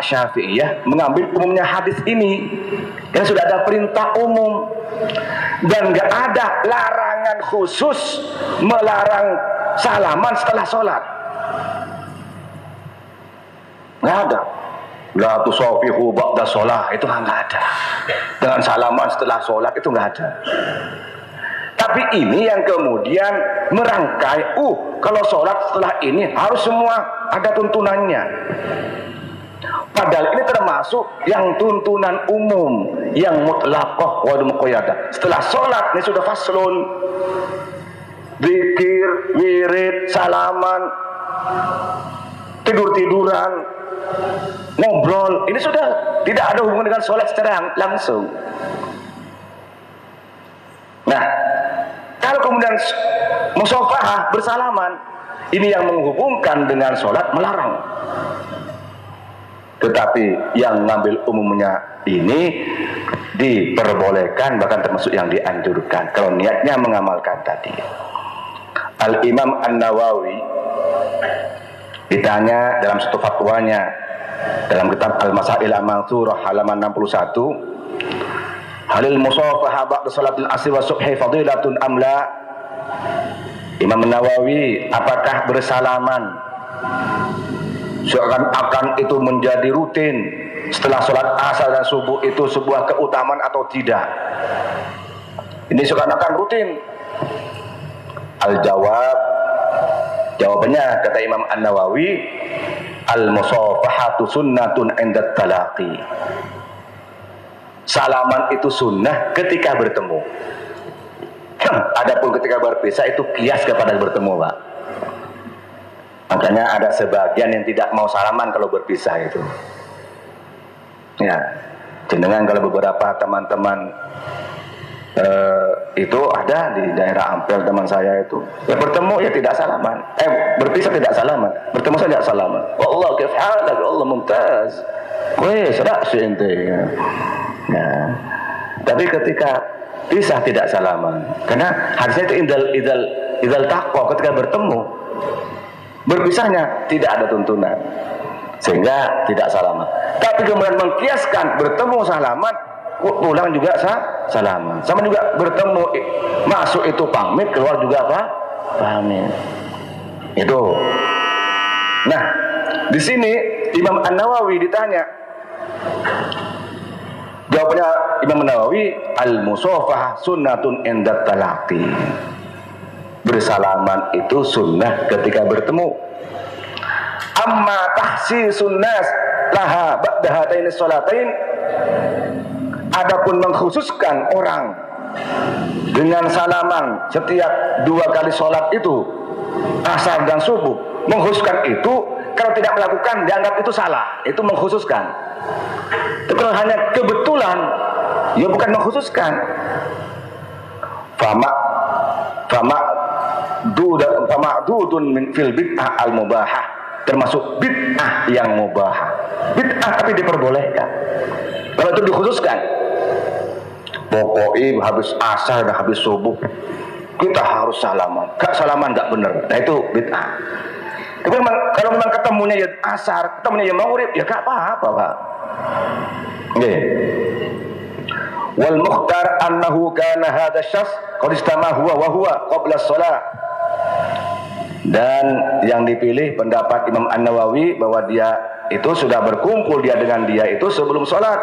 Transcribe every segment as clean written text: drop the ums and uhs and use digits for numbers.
Asy-Syafi'iyah mengambil umumnya hadis ini yang sudah ada perintah umum dan nggak ada larangan khusus melarang salaman setelah sholat. Nggak ada. La tusafihu ba'da sholat, itu nggak ada. Dengan salaman setelah sholat itu nggak ada. Tapi ini yang kemudian merangkai, kalau sholat setelah ini harus semua ada tuntunannya. Padahal ini termasuk yang tuntunan umum, yang mutlaqah wa muqayyadah. Setelah sholat ini sudah faslun, zikir, wirid, salaman, tidur-tiduran, ngobrol, ini sudah tidak ada hubungan dengan sholat secara langsung. Nah, kalau kemudian musafahah bersalaman, ini yang menghubungkan dengan sholat melarang. Tetapi yang ngambil umumnya ini diperbolehkan, bahkan termasuk yang dianjurkan kalau niatnya mengamalkan tadi. Al-Imam An-Nawawi ditanya dalam satu fatwanya dalam kitab Al-Masail Al-Mansurah halaman 61, halil musafaha ba'da salatil asri wa subhi fadilatun amla. Imam Nawawi, apakah bersalaman seakan-akan itu menjadi rutin setelah sholat asar dan subuh itu sebuah keutamaan atau tidak? Ini seakan-akan rutin. Jawabannya kata Imam An-Nawawi, al-musafahatu sunnatun 'inda talaqi. Salaman itu sunnah ketika bertemu. Adapun ketika berpisah itu kias kepada bertemu, Pak. Makanya ada sebagian yang tidak mau salaman kalau berpisah itu. Ya, jenengan kalau beberapa teman-teman itu ada di daerah Ampel, teman saya itu ya bertemu ya tidak salaman, berpisah tidak salaman, bertemu saja tidak salaman. Wallah kif halak, Allah mumtaz. Wes rak ente. Nah, tapi ketika pisah tidak salaman, karena hadisnya itu idal taqwa, ketika bertemu. Berpisahnya tidak ada tuntunan, sehingga tidak salaman. Tapi kemudian mengkiaskan bertemu salaman, pulang juga salaman. Sama juga bertemu, masuk itu pamit, keluar juga apa? Pamit. Itu. Nah, di sini Imam An-Nawawi ditanya. Jawabnya Imam An-Nawawi, al-musafahah sunnatun 'inda talaqi. Bersalaman itu sunnah ketika bertemu. Amma tahsisun nas laha ba'da hataini sholatain, adapun mengkhususkan orang dengan salaman setiap dua kali sholat itu, asar dan subuh, mengkhususkan itu, kalau tidak melakukan dianggap itu salah, itu mengkhususkan. Tapi kalau hanya kebetulan, ya bukan mengkhususkan. Famadudun min fil bid'ah al mubahah, termasuk bid'ah yang mubahah. Bid'ah tapi diperbolehkan. Kalau itu dikhususkan, pokoknya habis asar dan habis subuh kita harus salaman. Gak salaman gak bener. Nah itu bid'ah. Tapi kalau memang ketemunya ya asar, ketemunya ya maghrib, ya gak apa-apa, Pak. Nggih. Wal mukhtar annahu kana hadha syakhs qad istama huwa wa huwa qabla shalah. Dan yang dipilih pendapat Imam An-Nawawi bahwa dia itu sudah berkumpul dengan dia itu sebelum sholat.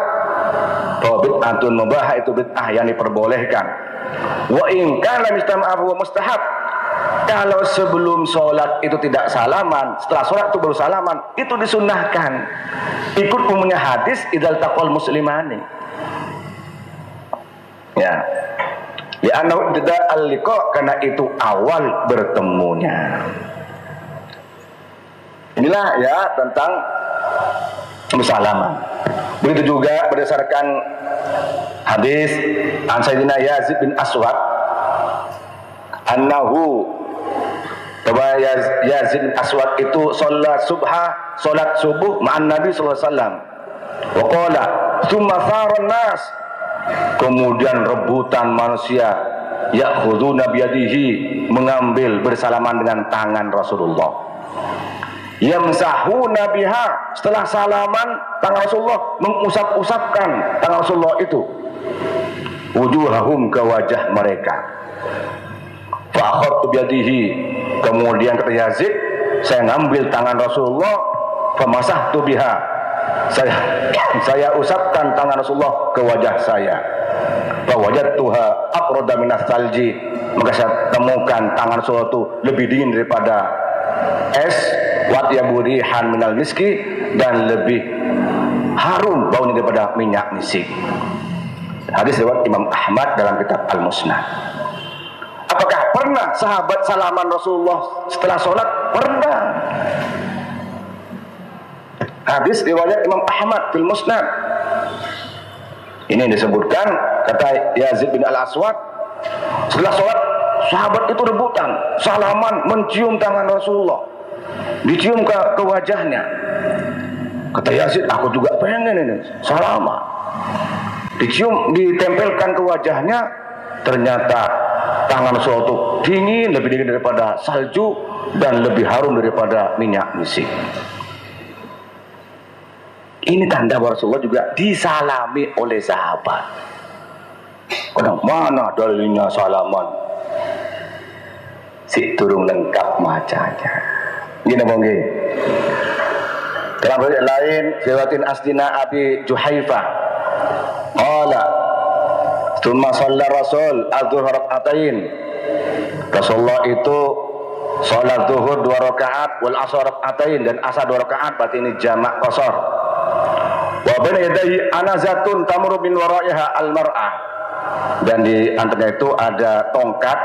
Bahwa bid'atun mubahah itu bid'ah yang diperbolehkan. Wa in kana mistama'ahu mustahab. Kalau sebelum sholat itu tidak salaman, setelah sholat itu baru salaman, itu disunnahkan. Ikut umumnya hadis idzal taqal muslimani. Ya. Ya annahu ibtida al-liqa, karena itu awal bertemunya. Inilah ya tentang bersalaman. Begitu juga berdasarkan hadis an Sayyidina Yazid bin Aswad annahu, bahwa Yazid bin Aswad itu salat subuh ma'an Nabi sallallahu alaihi wasallam. Wa qala tsumma faran nas, kemudian rebutan manusia ya'khuduna biyadihi, mengambil bersalaman dengan tangan Rasulullah. Yamsahuna biha, setelah salaman tangan Rasulullah mengusap-usapkan tangan Rasulullah itu wujuhahum, ke wajah mereka. Fa akhadtu biyadihi, kemudian kata Yazid, saya ngambil tangan Rasulullah, famasahtu biha, saya usapkan tangan Rasulullah ke wajah saya. Fa wajadtuha aqrada minas salji, maka saya temukan tangan Rasulullah itu lebih dingin daripada es, wat yaburihan minal miski, dan lebih harum baunya daripada minyak misik. Hadis riwayat Imam Ahmad dalam kitab Al-Musnad. Apakah pernah sahabat salaman Rasulullah setelah sholat? Pernah. Hadis riwayat Imam Ahmad fil Musnad. Ini disebutkan, kata Yazid bin Al-Aswad, setelah sholat sahabat itu rebutan salaman, mencium tangan Rasulullah, dicium ke wajahnya. Kata Yazid, aku juga pengen ini salaman, dicium, ditempelkan ke wajahnya. Ternyata tangan Rasulullah itu dingin, lebih dingin daripada salju, dan lebih harum daripada minyak misik. Ini tanda bahwa Rasulullah juga disalami oleh sahabat. Kadang mana dalilnya salaman? Si turun lengkap macanya. Gini bangge. Dalam riwayat lain, riwayatin Asdina Abi Juhaifah, qala tsumma shalla Rasul az-zuhr rak'atain. Rasulullah itu salat zuhur 2 rakaat, wal asar rak'atain, dan asar 2 rakaat, berarti ini jamak qasar. Wa baina yadayhi anazatun tamuru min wara'iha al-mar'ah, dan di antaranya itu ada tongkat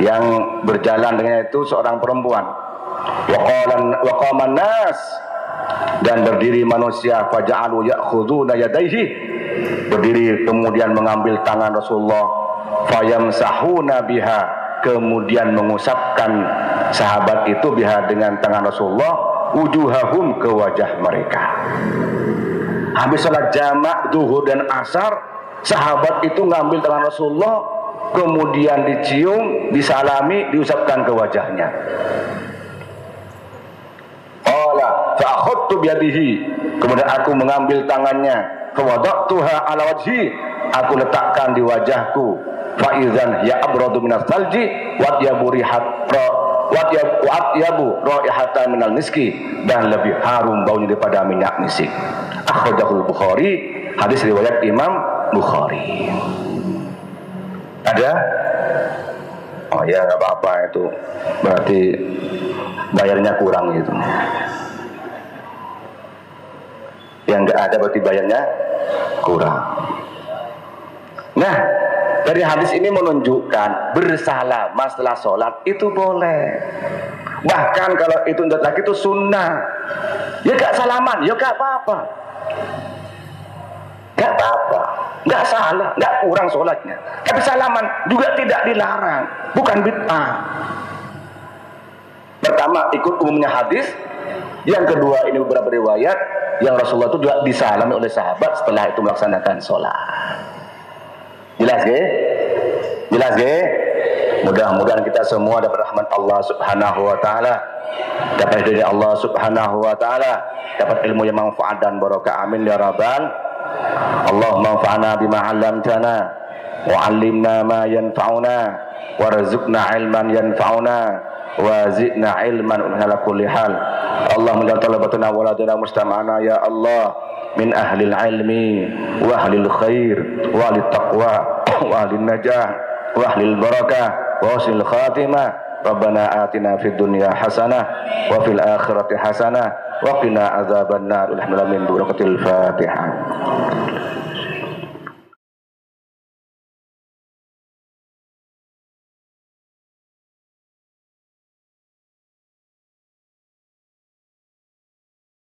yang berjalan dengan itu seorang perempuan. Wa qaman nas, dan berdiri manusia, faja'alu ya'khuduna yadayhi, berdiri kemudian mengambil tangan Rasulullah, fayamsahuna biha, kemudian mengusapkan sahabat itu biha, dengan tangan Rasulullah, wujuhahum, ke wajah mereka. Habis sholat jamak zuhur dan asar, sahabat itu ngambil tangan Rasulullah, kemudian dicium, disalami, diusapkan ke wajahnya. Qala fa akhadtu biyadihi, kemudian aku mengambil tangannya, fa wada'tuha ala wajhi, aku letakkan di wajahku, fa idzan ya abradu minas salji wa yabu raihatan minal miski, dan lebih harum baunya daripada minyak misik. Akhrajahul Bukhari, hadis riwayat Imam Bukhari. Ada? Oh ya, nggak apa-apa, itu berarti bayarnya kurang gitu. Yang nggak ada berarti bayarnya kurang. Nah, dari hadis ini menunjukkan bersalamah setelah sholat itu boleh. Bahkan kalau itu laki itu sunnah. Ya gak salaman, ya gak apa-apa. Gak apa-apa, gak salah, gak kurang sholatnya. Tapi salaman juga tidak dilarang, bukan bid'ah. Pertama, ikut umumnya hadis. Yang kedua, ini beberapa riwayat yang Rasulullah itu juga disalami oleh sahabat setelah itu melaksanakan sholat. Jelas ge? Jelas ge? Mudah-mudahan kita semua dapat rahmat Allah Subhanahu wa taala, dapat dari Allah Subhanahu wa taala, dapat ilmu yang manfaat dan barokah. Amin ya rabbal. Allahumma anfa'na bima 'allamtana wa 'allimna ma yanfa'una warzuqna 'ilman yanfa'una wa zidna 'ilman ala kulli hal. Allahumma ja'al talabatuna wa ladana mustama'ana ya Allah min ahlil ilmi wa ahlil khair wa ahlit taqwa wa ahlil najah wa ahlil barakah wa husnil khatimah. Rabbana atina fid dunya hasanah wa fil akhirati hasanah wa qina adzabannar. Alhamdulillah min barakatil Fatihah.